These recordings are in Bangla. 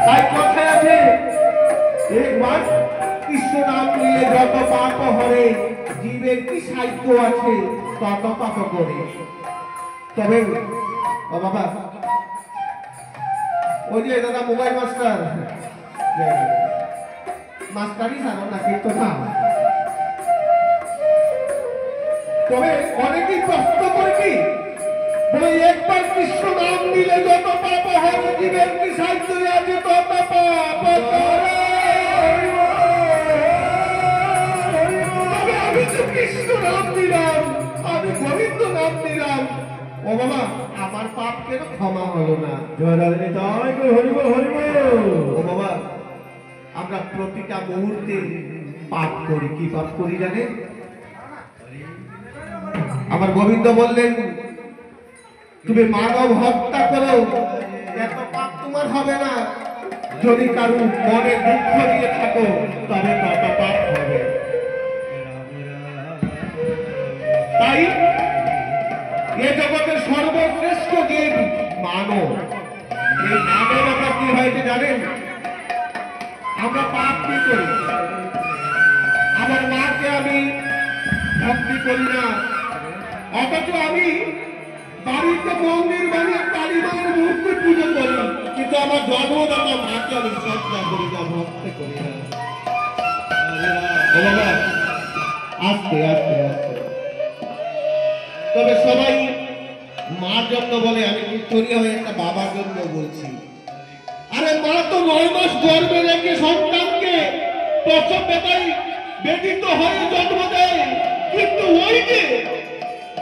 তাই কথায় আছে একবার কৃষ্ণ নাম নিয়ে যত পাপ হরে, জীবের কি সাহিত্য আছে তত পাপ করে। তবে ও বাবা, ওই যে দাদা মোবাইল মাস্টার, মাস্টারই জানো না কিন্তু না। তবে অনেকেই প্রশ্ন করে কি বলে, একবার কৃষ্ণ নাম নিলে যত পাপ হয়, জীবের কি সাহিত্য আছে তত পাপ করে। আমি তো কৃষ্ণ নাম দিলাম, আমি গোবিন্দ নাম দিলাম, ও বাবা আমার পাপ কেন ক্ষমা হলো না? ও বাবা, আমরা প্রতিটা মুহূর্তে পাপ করি। কি পাপ করি জানেন? আমার গোবিন্দ বললেন, তুমি মানব হত্যা করো, এত পাপ তোমার হবে না। যদি কারো মনে দুঃখ দিয়ে থাকো, তবে তত পাপ হবে। তাই এ জগতের সর্বশ্রেষ্ঠ জীব মানব। এই মানবতা কি হয়েছে জানেন? আমরা পাপ কি করি? আমার মাকে আমি ভক্তি করি না, অথচ আমি বাড়িতে মন্দির বানিয়ে কালী মায়ের মূর্তি পুজো করি, কিন্তু আমার জন্মদাতা মাকে আমি শ্রদ্ধা করি না, ভক্তি করি না। বাবা আস্তে আস্তে আস্তে। তবে সবাই মার জন্য বলে, আমি কীর্তনীয় হয়ে একটা বাবার জন্য বলছি। আরে মা তো 9 মাস গর্ভে রেখে সন্তানকে প্রসব বেলায় ব্যতীত হয়ে জন্ম দেয়, কিন্তু ওই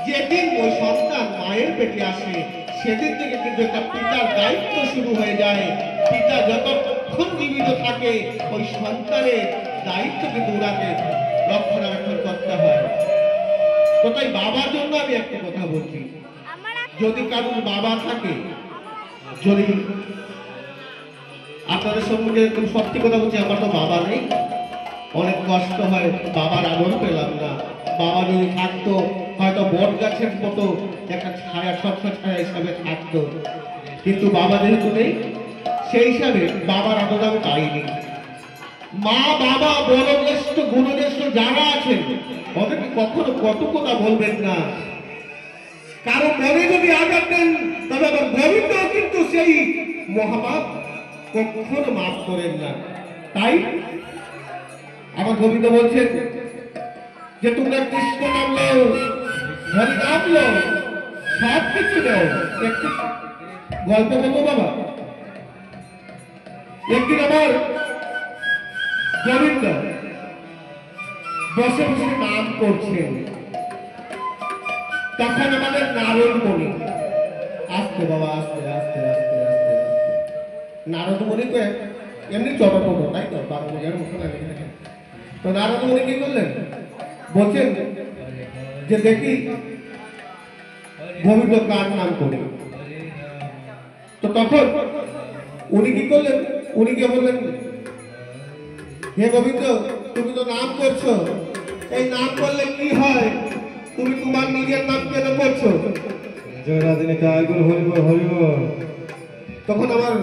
যেদিন ওই সন্তান মায়ের পেটে আসে, সেদিন থেকে কিন্তু একটা পিতার দায়িত্ব শুরু হয়ে যায়। পিতা যতক্ষণ জীবিত থাকে, ওই সন্তানের দায়িত্ব কিন্তু ওনাকে রক্ষণাবেক্ষণ করতে হয়। তো তাই বাবার জন্য আমি একটা কথা বলছি, যদি কারোর বাবা থাকে, যদি আপনাদের সম্মুখে একদম সত্যি কথা বলছি, আমার তো বাবা নেই, অনেক কষ্ট হয়, বাবার আদর পেলাম না। বাবা যদি থাকতো, হয়তো বট গাছের মতো একটা ছায়া, স্বচ্ছ ছায়া হিসাবে থাকতো, কিন্তু বাবা যেহেতু নেই, সেই হিসাবে বাবার আদর আমি পাইনি। মা বাবা বড়জ্যেষ্ঠ গুণজ্যেষ্ঠ যারা আছেন, ওদেরকে কখনো কত কথা বলবেন না। কারো মনে যদি আঘাত দেন, তবে আবার গোবিন্দ কিন্তু সেই মহাপাপ কখনো মাফ করেন না। তাই আমার গোবিন্দ বলছেন যে তোমরা কৃষ্ণ নাম লো, হরি নাম লো, সব কিছু দাও। একটি গল্প বলবো বাবা। একদিন আমার গোবিন্দ বসে বসে নাম করছেন, তখন আমাদের নারদ মুনি, আস্তে বাবা আস্তে আস্তে আস্তে আস্তে, নারদ মুনি তো এমনি চটপট, তাই তো 12 বছরের মতো লাগে। তো নারদ মুনি কি করলেন? বলছেন যে দেখি গোবিন্দ কার নাম করে। তো তখন উনি কি করলেন? উনি কে বললেন, হে গোবিন্দ, তুমি তো নাম করছো, এই নাম করলে কি হয়? তুমি তোমার নিজের নাম কেন করছো? তখন আমার